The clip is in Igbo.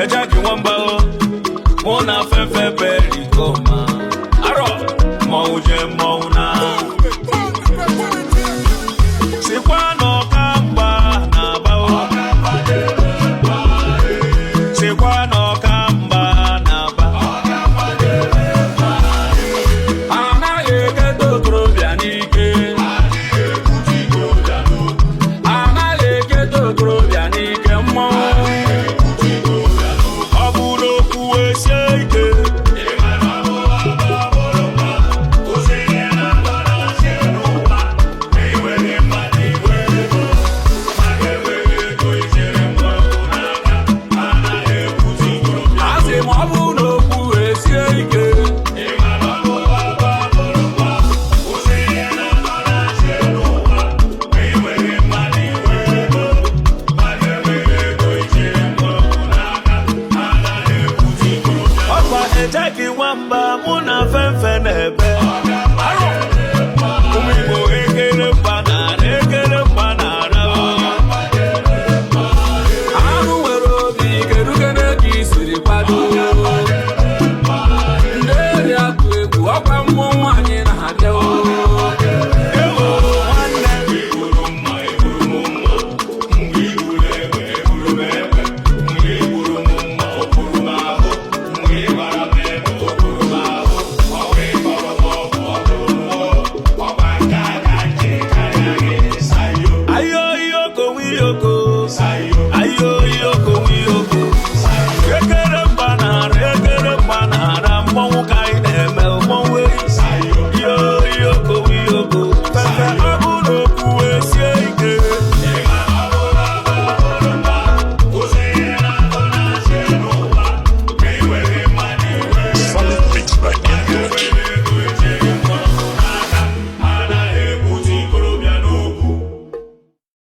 Ejaki Wamba, Mona Fefe Pericoma, Aro, Mouje Mona. Sequano Kamba Naba, Sequano Kamba Naba, Ana Egedo Grovianike, Ana Egedo Grovianike, Mo. Ejaki Wamba, Muna